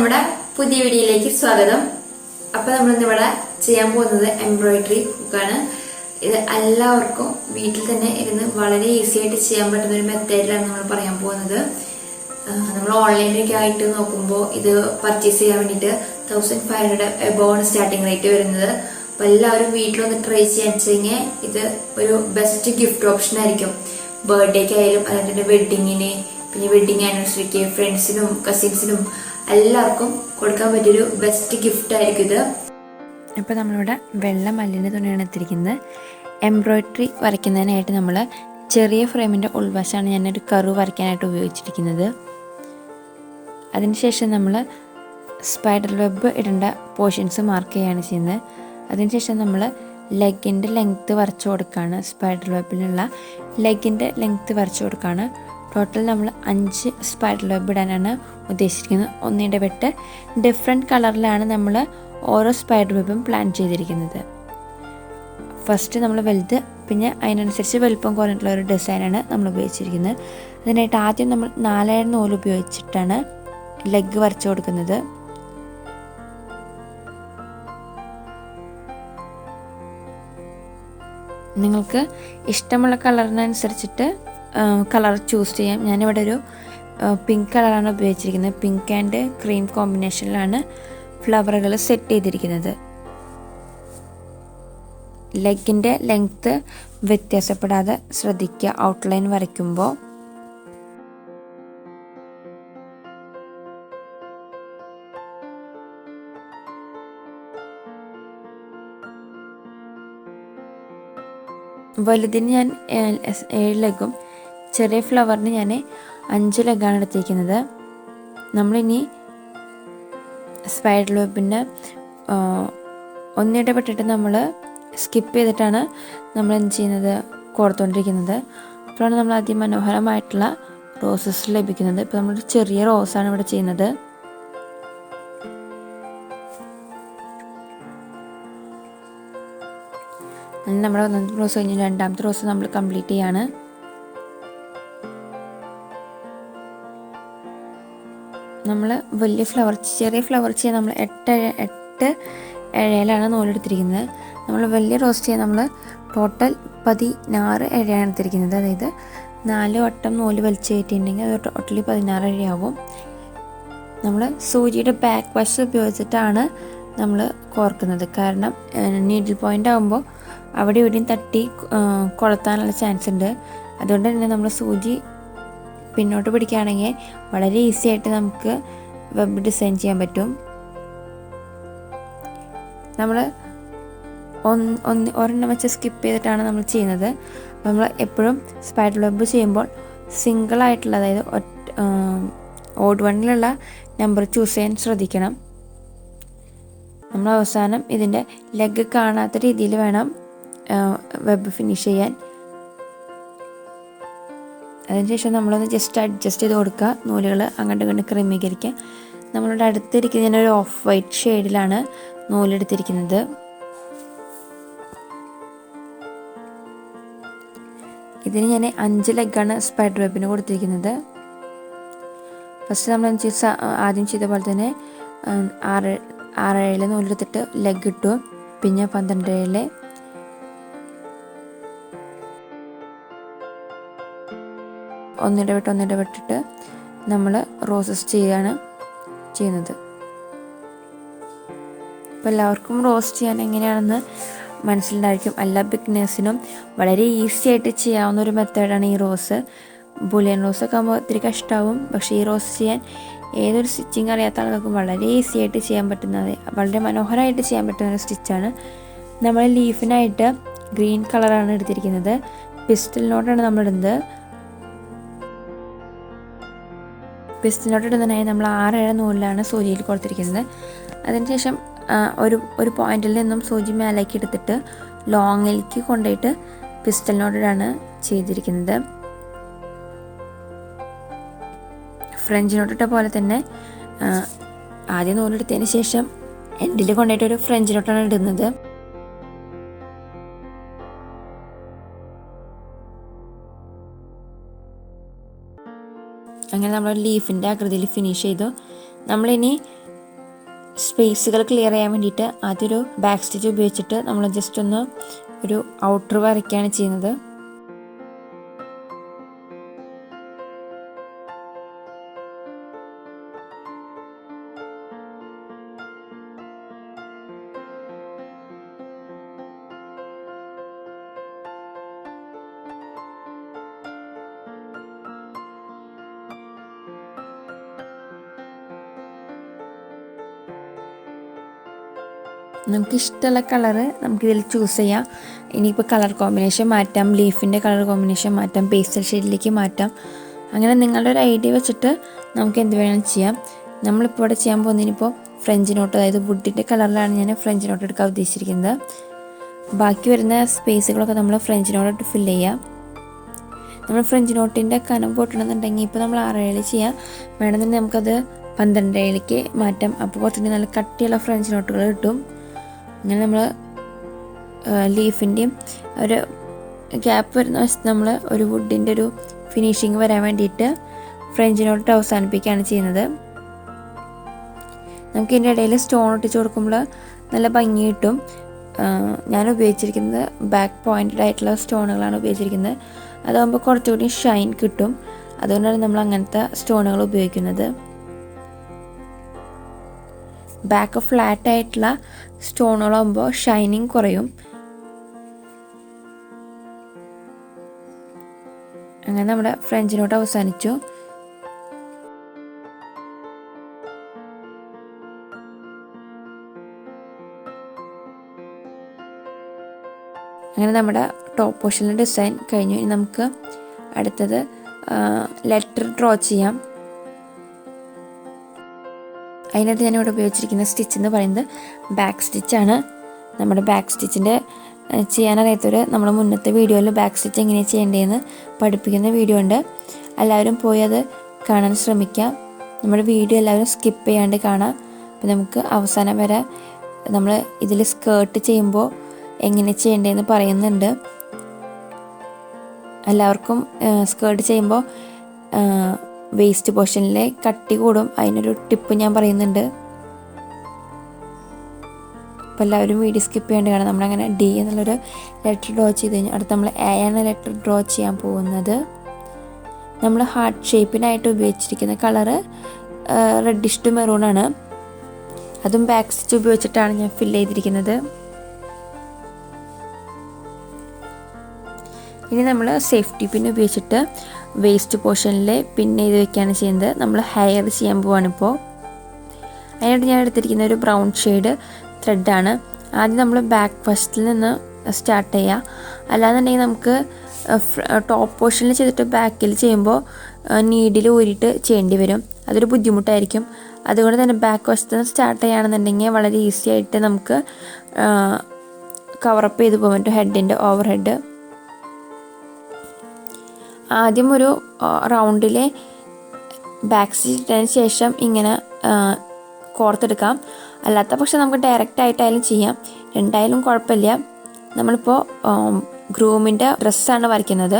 നമ്മുടെ പുതിയ വീഡിയോയിലേക്ക് സ്വാഗതം. അപ്പോൾ നമ്മൾ ഇന്നിവിടെ ചെയ്യാൻ പോകുന്നത് എംബ്രോയിഡറി ഹുക്കാണ്. ഇത് എല്ലാവർക്കും വീട്ടിൽ തന്നെ ഇരുന്ന് വളരെ ഈസി ആയിട്ട് ചെയ്യാൻ പറ്റുന്ന ഒരു മെത്തേഡിലാണ് നമ്മൾ പറയാൻ പോകുന്നത്. നമ്മൾ ഓൺലൈനിലൊക്കെ ആയിട്ട് നോക്കുമ്പോൾ ഇത് പർച്ചേസ് ചെയ്യാൻ വേണ്ടിയിട്ട് 1500 എബോവ് സ്റ്റാർട്ടിംഗ് റേറ്റ് വരുന്നത്. അപ്പോൾ എല്ലാവരും വീട്ടിലൊന്ന് ട്രൈ ചെയ്യാൻ വെച്ച് കഴിഞ്ഞാൽ ഇത് ഒരു ബെസ്റ്റ് ഗിഫ്റ്റ് ഓപ്ഷൻ ആയിരിക്കും. ബർത്ത്ഡേക്ക് ആയാലും അതുപോലെ വെഡിങ്ങിന്, പിന്നെ വെഡിങ് ആനിവേഴ്സറിക്ക്, ഫ്രണ്ട്സിനും കസിൻസിനും എല്ലാവർക്കും കൊടുക്കാൻ പറ്റിയൊരു ബെസ്റ്റ് ഗിഫ്റ്റ് ആയിരിക്കും ഇത്. ഇപ്പോൾ നമ്മളിവിടെ വെള്ള മല്ലിൻ്റെ തുണിയാണ് എടുത്തിരിക്കുന്നത്. എംബ്രോയിഡറി വരയ്ക്കുന്നതിനായിട്ട് നമ്മൾ ചെറിയ ഫ്രെയിമിൻ്റെ ഉൾവശമാണ് ഞാനൊരു കർവ് വരയ്ക്കാനായിട്ട് ഉപയോഗിച്ചിരിക്കുന്നത്. അതിനുശേഷം നമ്മൾ സ്പൈഡർ വെബ് ഇടേണ്ട പോർഷൻസ് മാർക്ക് ചെയ്യുകയാണ് ചെയ്യുന്നത്. അതിനുശേഷം നമ്മൾ ലെഗിൻ്റെ ലെങ്ത്ത് വരച്ചു കൊടുക്കുകയാണ്. സ്പൈഡർ വെബിലുള്ള ലെഗിൻ്റെ ലെങ്ത്ത് വരച്ചു കൊടുക്കുകയാണ്. ടോട്ടൽ നമ്മൾ 5 സ്പൈഡർ വെബ് ഇടാനാണ് ഉദ്ദേശിച്ചിരിക്കുന്നത്. ഒന്നിൻ്റെ വെട്ട് ഡിഫറെൻറ്റ് കളറിലാണ് നമ്മൾ ഓരോ സ്പൈഡർ വെബും പ്ലാൻ ചെയ്തിരിക്കുന്നത്. ഫസ്റ്റ് നമ്മൾ വലുത്, പിന്നെ അതിനനുസരിച്ച് വലുപ്പം കുറഞ്ഞിട്ടുള്ള ഒരു ഡിസൈനാണ് നമ്മൾ ഉപയോഗിച്ചിരിക്കുന്നത്. അതിനായിട്ട് ആദ്യം നമ്മൾ 4 നൂല് ഉപയോഗിച്ചിട്ടാണ് ലെഗ് വരച്ചു കൊടുക്കുന്നത്. നിങ്ങൾക്ക് ഇഷ്ടമുള്ള കളറിനനുസരിച്ചിട്ട് കളർ ചൂസ് ചെയ്യാം. ഞാനിവിടെ ഒരു പിങ്ക് കളറാണ് ഉപയോഗിച്ചിരിക്കുന്നത്. പിങ്ക് ആൻഡ് ക്രീം കോമ്പിനേഷനിലാണ് ഫ്ലവറുകൾ സെറ്റ് ചെയ്തിരിക്കുന്നത്. ലെഗിൻ്റെ ലെങ്ത്ത് വ്യത്യാസപ്പെടാതെ ശ്രദ്ധിക്കുക ഔട്ട്ലൈൻ വരയ്ക്കുമ്പോൾ. വലുതിന് ഞാൻ 7 ലെഗും ചെറിയ ഫ്ലവറിന് ഞാൻ 5 ലെഗാണ് എടുത്തിരിക്കുന്നത്. നമ്മളിനി സ്പൈഡർ വെബിൻ്റെ ഒന്നിടപെട്ടിട്ട് നമ്മൾ സ്കിപ്പ് ചെയ്തിട്ടാണ് നമ്മൾ എന്ത് ചെയ്യുന്നത്, കോർത്തുകൊണ്ടിരിക്കുന്നത്. അപ്പോഴാണ് നമ്മൾ അതിമനോഹരമായിട്ടുള്ള റോസസ് ലഭിക്കുന്നത്. ഇപ്പോൾ നമ്മൾ ചെറിയ റോസാണ് ഇവിടെ ചെയ്യുന്നത്. നമ്മുടെ 1ാമത്തെ റോസ് കഴിഞ്ഞ് 2ാമത്തെ റോസ് നമ്മൾ കംപ്ലീറ്റ് ചെയ്യാണ്. നമ്മൾ വലിയ ഫ്ലവർ, ചെറിയ ഫ്ലവർ ചെയ്യാൻ നമ്മൾ 8 ഇഴയിലാണ് നൂലെടുത്തിരിക്കുന്നത്. നമ്മൾ വലിയ റോസ് ചെയ്യാൻ നമ്മൾ ടോട്ടൽ 16 ഇഴയാണ് എടുത്തിരിക്കുന്നത്. അതായത് 4 വട്ടം നൂല് വലിച്ചു കയറ്റിയിട്ടുണ്ടെങ്കിൽ അത് ടോട്ടലി 16 ഇഴയാവും. നമ്മൾ സൂചിയുടെ ബാക്ക് വശം ഉപയോഗിച്ചിട്ടാണ് നമ്മൾ കോർക്കുന്നത്. കാരണം നീഡിൽ പോയിൻ്റ് ആകുമ്പോൾ അവിടെ ഇവിടെയും തട്ടി കൊളുത്താനുള്ള ചാൻസ് ഉണ്ട്. അതുകൊണ്ട് തന്നെ നമ്മൾ സൂചി പിന്നോട്ട് പിടിക്കുകയാണെങ്കിൽ വളരെ ഈസി ആയിട്ട് നമുക്ക് വെബ് ഡിസൈൻ ചെയ്യാൻ പറ്റും. നമ്മൾ ഒരെണ്ണം വെച്ച് സ്കിപ്പ് ചെയ്തിട്ടാണ് നമ്മൾ ചെയ്യുന്നത്. നമ്മൾ എപ്പോഴും സ്പൈഡർ വെബ് ചെയ്യുമ്പോൾ സിംഗിളായിട്ടുള്ള, അതായത് ഓഡ് വണ്ണിലുള്ള നമ്പർ ചൂസ് ചെയ്യാൻ ശ്രദ്ധിക്കണം. നമ്മൾ അവസാനം ഇതിൻ്റെ ലെഗ് കാണാത്ത രീതിയിൽ വേണം വെബ് ഫിനിഷ് ചെയ്യാൻ. അതിനുശേഷം നമ്മളൊന്ന് ജസ്റ്റ് അഡ്ജസ്റ്റ് ചെയ്ത് കൊടുക്കുക, നൂലുകൾ അങ്ങോട്ടും ഇങ്ങോട്ടും ക്രമീകരിക്കുക. നമ്മളുടെ അടുത്തിരിക്കുന്ന ഞാനൊരു ഓഫ് വൈറ്റ് ഷെയ്ഡിലാണ് നൂലെടുത്തിരിക്കുന്നത്. ഇതിന് ഞാൻ 5 ലെഗാണ് സ്പൈഡർ വെബിന് കൊടുത്തിരിക്കുന്നത്. ഫസ്റ്റ് നമ്മൾ ആദ്യം ചെയ്ത പോലെ തന്നെ 6 നൂലെടുത്തിട്ട് ലെഗ് ഇട്ടു. പിന്നെ 12 ഒന്നിടവിട്ടിട്ട് നമ്മൾ റോസസ് ചെയ്യുന്നത്. അപ്പോൾ എല്ലാവർക്കും റോസ് ചെയ്യാൻ എങ്ങനെയാണെന്ന് മനസ്സിലുണ്ടായിരിക്കും. എല്ലാ ബിഗ്നേഴ്സിനും വളരെ ഈസി ആയിട്ട് ചെയ്യാവുന്ന ഒരു മെത്തേഡാണ് ഈ റോസ്. ബുലിയൻ റോസൊക്കെ ആകുമ്പോൾ ഒത്തിരി കഷ്ടമാവും. പക്ഷേ ഈ റോസ് ചെയ്യാൻ ഏതൊരു സ്റ്റിച്ചിങ് അറിയാത്ത ആൾക്കാർക്കും വളരെ ഈസി ആയിട്ട് ചെയ്യാൻ പറ്റുന്നത്, വളരെ മനോഹരമായിട്ട് ചെയ്യാൻ പറ്റുന്ന ഒരു സ്റ്റിച്ചാണ്. നമ്മൾ ലീഫിനായിട്ട് ഗ്രീൻ കളറാണ് എടുത്തിരിക്കുന്നത്. പിസ്റ്റൽ നോട്ടാണ് നമ്മളിടുന്നത്. പിസ്റ്റൽ നോട്ട് ഇടുന്നതിനായി നമ്മൾ 6 നൂലിലാണ് സൂചിയിൽ കൊടുത്തിരിക്കുന്നത്. അതിനുശേഷം ഒരു പോയിന്റിൽ നിന്നും സൂചി മേലേക്ക് എടുത്തിട്ട് ലോങ്ങിലേക്ക് കൊണ്ടുപോയിട്ട് പിസ്റ്റൽ നോട്ടിലാണ് ചെയ്തിരിക്കുന്നത്. ഫ്രഞ്ച് നോട്ടിട്ട പോലെ തന്നെ ആദ്യം നൂലെടുത്തതിന് ശേഷം എൻഡിൽ കൊണ്ടുപോയിട്ട് ഒരു ഫ്രഞ്ച് നോട്ടാണ് ഇടുന്നത്. അങ്ങനെ നമ്മൾ ലീഫിൻ്റെ ആകൃതിയിൽ ഫിനിഷ് ചെയ്തു. നമ്മളിനി സ്പേസുകൾ ക്ലിയർ ചെയ്യാൻ വേണ്ടിയിട്ട് ആദ്യമൊരു ബാക്ക് സ്റ്റിച്ച് ഉപയോഗിച്ചിട്ട് നമ്മൾ ജസ്റ്റ് ഒന്ന് ഒരു ഔട്ടർ വരയ്ക്കുകയാണ് ചെയ്യുന്നത്. നമുക്ക് ഇഷ്ടമുള്ള കളറ് നമുക്കിതിൽ ചൂസ് ചെയ്യാം. ഇനിയിപ്പോൾ കളർ കോമ്പിനേഷൻ മാറ്റാം, ലീഫിൻ്റെ കളർ കോമ്പിനേഷൻ മാറ്റാം, പേസ്റ്റൽ ഷെയ്ഡിലേക്ക് മാറ്റാം. അങ്ങനെ നിങ്ങളുടെ ഒരു ഐഡിയ വെച്ചിട്ട് നമുക്ക് എന്ത് വേണമെങ്കിലും ചെയ്യാം. നമ്മളിപ്പോൾ ഇവിടെ ചെയ്യാൻ പോകുന്നതിനിപ്പോൾ ഫ്രഞ്ച് നോട്ട്, അതായത് വുഡിൻ്റെ കളറിലാണ് ഞാൻ ഫ്രഞ്ച് നോട്ട് എടുക്കാൻ ഉദ്ദേശിച്ചിരിക്കുന്നത്. ബാക്കി വരുന്ന സ്പേസുകളൊക്കെ നമ്മൾ ഫ്രഞ്ച് നോട്ട് ഫില്ല് ചെയ്യാം. നമ്മൾ ഫ്രഞ്ച് നോട്ടിൻ്റെ കനം പൊട്ടണമെന്നുണ്ടെങ്കിൽ ഇപ്പോൾ നമ്മൾ 6 ചെയ്യാം, വേണമെന്നുണ്ടെങ്കിൽ നമുക്കത് 12 മാറ്റാം. അപ്പോൾ കുറച്ചുകൂടി നല്ല കട്ടിയുള്ള ഫ്രഞ്ച് നോട്ടുകൾ കിട്ടും. അങ്ങനെ നമ്മൾ ലീഫിൻ്റെയും ഒരു ഗ്യാപ്പ് വരുന്ന വശത്ത് നമ്മൾ ഒരു വുഡിൻ്റെ ഒരു ഫിനിഷിങ് വരാൻ വേണ്ടിയിട്ട് ഫ്രഞ്ച് നോട്ട് അവസാനിപ്പിക്കുകയാണ് ചെയ്യുന്നത്. നമുക്ക് ഇതിൻ്റെ ഇടയിൽ സ്റ്റോൺ ഒട്ടിച്ച് കൊടുക്കുമ്പോൾ നല്ല ഭംഗി കിട്ടും. ഞാൻ ഉപയോഗിച്ചിരിക്കുന്നത് ബാക്ക് പോയിൻറ്റഡ് ആയിട്ടുള്ള സ്റ്റോണുകളാണ് ഉപയോഗിച്ചിരിക്കുന്നത്. അതാകുമ്പോൾ കുറച്ചുകൂടി ഷൈൻ കിട്ടും. അതുകൊണ്ടാണ് നമ്മൾ അങ്ങനത്തെ സ്റ്റോണുകൾ ഉപയോഗിക്കുന്നത്. ബാക്ക് ഫ്ലാറ്റ് ആയിട്ടുള്ള സ്റ്റോണുകളാകുമ്പോൾ ഷൈനിങ് കുറയും. അങ്ങനെ നമ്മുടെ ഫ്രഞ്ച് നോട്ട് അവസാനിച്ചു. അങ്ങനെ നമ്മുടെ ടോപ്പ് പോർഷനിലെ ഡിസൈൻ കഴിഞ്ഞു. ഇനി നമുക്ക് അടുത്തത് ലെറ്റർ ഡ്രോ ചെയ്യാം. അതിനായിട്ട് ഞാനിവിടെ ഉപയോഗിച്ചിരിക്കുന്ന സ്റ്റിച്ച് എന്ന് പറയുന്നത് ബാക്ക് സ്റ്റിച്ചാണ്. നമ്മുടെ ബാക്ക് സ്റ്റിച്ചിൻ്റെ ചെയ്യാനറിയാത്തവർ നമ്മുടെ മുന്നത്തെ വീഡിയോയിൽ ബാക്ക് സ്റ്റിച്ച് എങ്ങനെയാണ് ചെയ്യേണ്ടതെന്ന് പഠിപ്പിക്കുന്ന വീഡിയോ ഉണ്ട്. എല്ലാവരും പോയി അത് കാണാൻ ശ്രമിക്കാം. നമ്മുടെ വീഡിയോ എല്ലാവരും സ്കിപ്പ് ചെയ്യാണ്ട് കാണാം. അപ്പോൾ നമുക്ക് അവസാനം വരെ നമ്മൾ ഇതിൽ സ്കേർട്ട് ചെയ്യുമ്പോൾ എങ്ങനെ ചെയ്യേണ്ടതെന്ന് പറയുന്നുണ്ട്. എല്ലാവർക്കും സ്കേർട്ട് ചെയ്യുമ്പോൾ വേസ്റ്റ് പോർഷനിലെ കട്ടി കൂടും. അതിനൊരു ടിപ്പ് ഞാൻ പറയുന്നുണ്ട്. അപ്പോൾ എല്ലാവരും വീഡിയോ സ്കിപ്പ് ചെയ്യാണ്ട് കാണാം. നമ്മളങ്ങനെ ഡി എന്നുള്ളൊരു ലെറ്റർ ഡ്രോ ചെയ്ത് കഴിഞ്ഞാൽ അടുത്ത് നമ്മൾ എ എന്ന ലെറ്റർ ഡ്രോ ചെയ്യാൻ പോകുന്നത്. നമ്മൾ ഹാർട്ട് ഷേപ്പിനായിട്ട് ഉപയോഗിച്ചിരിക്കുന്ന കളറ് റെഡിഷ് ടു മെറൂണാണ്. അതും ബാക്ക് സ്റ്റിച്ച് ഉപയോഗിച്ചിട്ടാണ് ഞാൻ ഫില്ല് ചെയ്തിരിക്കുന്നത്. ഇനി നമ്മൾ സേഫ്റ്റി പിൻ ഉപയോഗിച്ചിട്ട് വേസ്റ്റ് പോർഷനിൽ പിൻ ചെയ്ത് വെക്കുകയാണ് ചെയ്യുന്നത്. നമ്മൾ ഹെയർ ചെയ്യാൻ പോവാണിപ്പോൾ. അതിനായിട്ട് ഞാൻ എടുത്തിരിക്കുന്ന ഒരു ബ്രൗൺ ഷെയ്ഡ് ത്രെഡാണ്. ആദ്യം നമ്മൾ ബാക്ക് വശത്തിൽ നിന്ന് സ്റ്റാർട്ട് ചെയ്യുക. അല്ലാന്നുണ്ടെങ്കിൽ നമുക്ക് ടോപ്പ് പോർഷനിൽ ചെയ്തിട്ട് ബാക്കിൽ ചെയ്യുമ്പോൾ നീഡിൽ ഊരിയിട്ട് ചെയ്യേണ്ടി വരും. അതൊരു ബുദ്ധിമുട്ടായിരിക്കും. അതുകൊണ്ട് തന്നെ ബാക്ക് വശത്ത് നിന്ന് സ്റ്റാർട്ട് ചെയ്യുകയാണെന്നുണ്ടെങ്കിൽ വളരെ ഈസി ആയിട്ട് നമുക്ക് കവറപ്പ് ചെയ്ത് പോകാൻ പറ്റും ഹെഡിൻ്റെ ഓവർ ഹെഡ്. ആദ്യം ഒരു റൗണ്ടിലെ ബാക്ക് സ്റ്റിച്ച് ഇട്ടതിന് ശേഷം ഇങ്ങനെ കോർത്തെടുക്കാം. അല്ലാത്ത പക്ഷെ നമുക്ക് ഡയറക്റ്റ് ആയിട്ടായാലും ചെയ്യാം, രണ്ടായാലും കുഴപ്പമില്ല. നമ്മളിപ്പോൾ ഗ്രൂമിൻ്റെ ഡ്രസ്സാണ് വരയ്ക്കുന്നത്.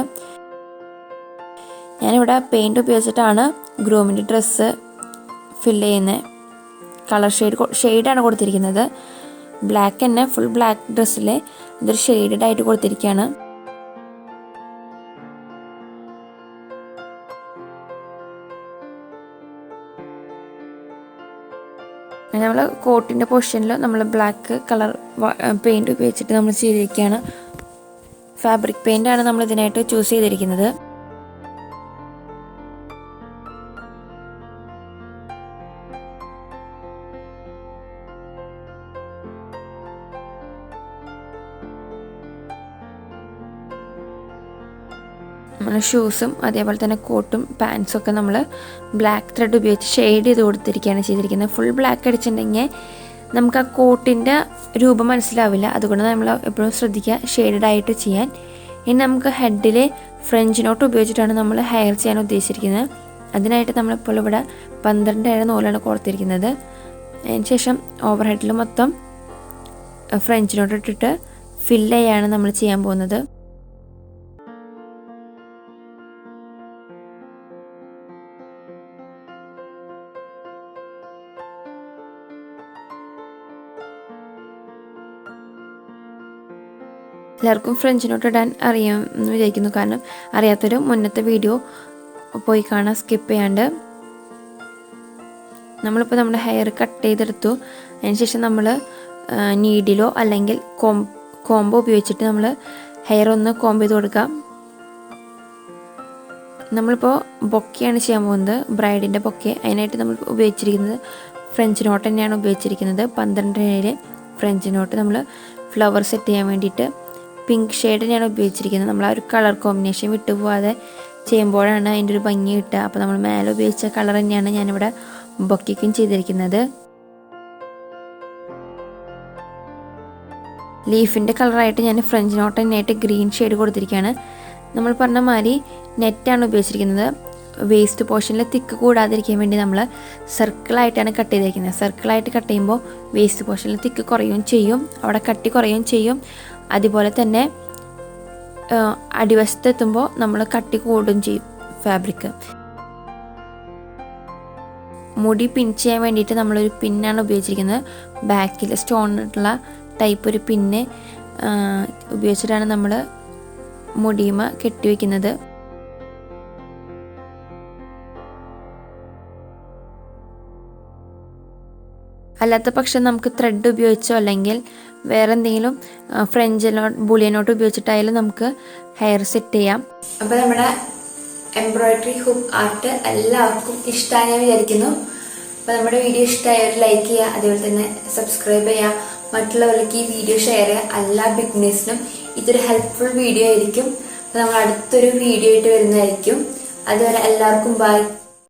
ഞാനിവിടെ പെയിൻറ് ഉപയോഗിച്ചിട്ടാണ് ഗ്രൂമിൻ്റെ ഡ്രസ്സ് ഫില്ല് ചെയ്യുന്നത്. കളർ ഷെയ്ഡാണ് കൊടുത്തിരിക്കുന്നത്. ബ്ലാക്ക് തന്നെ ഫുൾ ബ്ലാക്ക് ഡ്രസ്സിൽ ഇതൊരു ഷെയ്ഡഡ് ആയിട്ട് കൊടുത്തിരിക്കുകയാണ്. നമ്മൾ കോട്ടിൻ്റെ പൊസിഷനിൽ നമ്മൾ ബ്ലാക്ക് കളർ പെയിൻറ് ഉപയോഗിച്ചിട്ട് നമ്മൾ ചെയ്തിരിക്കുകയാണ്. ഫാബ്രിക് പെയിൻ്റാണ് നമ്മൾ ഇതിനായിട്ട് ചൂസ് ചെയ്തിരിക്കുന്നത്. നമ്മൾ ഷൂസും അതേപോലെ തന്നെ കോട്ടും പാൻസൊക്കെ നമ്മൾ ബ്ലാക്ക് ത്രെഡ് ഉപയോഗിച്ച് ഷെയ്ഡ് ചെയ്ത് കൊടുത്തിരിക്കുകയാണ് ചെയ്തിരിക്കുന്നത്. ഫുൾ ബ്ലാക്ക് അടിച്ചിട്ടുണ്ടെങ്കിൽ നമുക്ക് ആ കോട്ടിൻ്റെ രൂപം മനസ്സിലാവില്ല. അതുകൊണ്ട് നമ്മൾ എപ്പോഴും ശ്രദ്ധിക്കുക ഷെയ്ഡഡ് ആയിട്ട് ചെയ്യാൻ. ഇനി നമുക്ക് ഹെഡിൽ ഫ്രഞ്ച് നോട്ട് ഉപയോഗിച്ചിട്ടാണ് നമ്മൾ ഹെയർ ചെയ്യാൻ ഉദ്ദേശിച്ചിരിക്കുന്നത്. അതിനായിട്ട് നമ്മളിപ്പോൾ ഇവിടെ 12 നൂലാണ് കോർത്തിരിക്കുന്നത്. അതിനുശേഷം ഓവർ ഹെഡിൽ മൊത്തം ഫ്രഞ്ച് നോട്ട് ഇട്ടിട്ട് ഫില്ല് ചെയ്യാണ് നമ്മൾ ചെയ്യാൻ പോകുന്നത്. എല്ലാവർക്കും ഫ്രഞ്ച് നോട്ട് ഇടാൻ അറിയാമെന്ന് വിചാരിക്കുന്നു. കാരണം അറിയാത്തൊരു മുന്നത്തെ വീഡിയോ പോയി കാണാൻ സ്കിപ്പ് ചെയ്യാണ്ട്. നമ്മളിപ്പോൾ നമ്മുടെ ഹെയർ കട്ട് ചെയ്തെടുത്തു. അതിനുശേഷം നമ്മൾ നീഡിലോ അല്ലെങ്കിൽ കോംബോ ഉപയോഗിച്ചിട്ട് നമ്മൾ ഹെയർ ഒന്ന് കോംബ് ചെയ്ത് കൊടുക്കാം. നമ്മളിപ്പോൾ ബൊക്കെയാണ് ചെയ്യാൻ പോകുന്നത്, ബ്രൈഡിൻ്റെ ബൊക്കെ. അതിനായിട്ട് നമ്മൾ ഉപയോഗിച്ചിരിക്കുന്നത് ഫ്രഞ്ച് നോട്ട് തന്നെയാണ് ഉപയോഗിച്ചിരിക്കുന്നത്. 12 ഫ്രഞ്ച് നോട്ട് നമ്മൾ ഫ്ലവർ സെറ്റ് ചെയ്യാൻ വേണ്ടിയിട്ട് പിങ്ക് ഷെയ്ഡ് തന്നെയാണ് ഉപയോഗിച്ചിരിക്കുന്നത്. നമ്മൾ ആ ഒരു കളർ കോമ്പിനേഷൻ വിട്ടുപോകാതെ ചെയ്യുമ്പോഴാണ് അതിൻ്റെ ഒരു ഭംഗി കിട്ടുക. അപ്പോൾ നമ്മൾ മേലെ ഉപയോഗിച്ച കളർ തന്നെയാണ് ഞാനിവിടെ ബൊക്കയ്ക്കും ചെയ്തിരിക്കുന്നത്. ലീഫിൻ്റെ കളറായിട്ട് ഞാൻ ഫ്രഞ്ച് നോട്ട് തന്നെയായിട്ട് ഗ്രീൻ ഷെയ്ഡ് കൊടുത്തിരിക്കുകയാണ്. നമ്മൾ പറഞ്ഞ മാതിരി നെറ്റാണ് ഉപയോഗിച്ചിരിക്കുന്നത്. വേസ്റ്റ് പോർഷനിൽ തിക്ക് കൂടാതിരിക്കാൻ വേണ്ടി നമ്മൾ സർക്കിളായിട്ടാണ് കട്ട് ചെയ്തിരിക്കുന്നത്. സർക്കിളായിട്ട് കട്ട് ചെയ്യുമ്പോൾ വേസ്റ്റ് പോർഷനിൽ തിക്ക് കുറയുകയും ചെയ്യും, അവിടെ കട്ടി കുറയുകയും ചെയ്യും. അതുപോലെ തന്നെ അടിവശത്തെത്തുമ്പോൾ നമ്മൾ കട്ടി കൂടുകയും ചെയ്യും ഫാബ്രിക്. മുടി പിൻ ചെയ്യാൻ വേണ്ടിയിട്ട് നമ്മളൊരു പിന്നാണ് ഉപയോഗിച്ചിരിക്കുന്നത്. ബാക്കിൽ സ്റ്റോണിട്ടുള്ള ടൈപ്പ് ഒരു പിന്ന് ഉപയോഗിച്ചിട്ടാണ് നമ്മൾ മുടിയുമ കെട്ടിവെക്കുന്നത്. അല്ലാത്ത പക്ഷം നമുക്ക് ത്രെഡ് ഉപയോഗിച്ചോ അല്ലെങ്കിൽ വേറെ എന്തെങ്കിലും ഫ്രഞ്ച് നോട്ട് ബുളിയൻ നോട്ട് ഉപയോഗിച്ചിട്ടായാലും നമുക്ക് ഹെയർ സെറ്റ് ചെയ്യാം. അപ്പോൾ നമ്മുടെ എംബ്രോയിഡറി ഹുക്ക് ആർട്ട് എല്ലാവർക്കും ഇഷ്ടമായി ഞാൻ വിചാരിക്കുന്നു. അപ്പോൾ നമ്മുടെ വീഡിയോ ഇഷ്ടമായവർ ലൈക്ക് ചെയ്യുക, അതേപോലെ തന്നെ സബ്സ്ക്രൈബ് ചെയ്യുക, മറ്റുള്ളവർക്ക് ഈ വീഡിയോ ഷെയർ ചെയ്യുക. എല്ലാ ബിഗിനേഴ്സിനും ഇതൊരു ഹെൽപ്ഫുൾ വീഡിയോ ആയിരിക്കും. അപ്പോൾ നമ്മൾ അടുത്തൊരു വീഡിയോ ആയിട്ട് വരുന്നതായിരിക്കും. അതുവരെ എല്ലാവർക്കും ബൈ.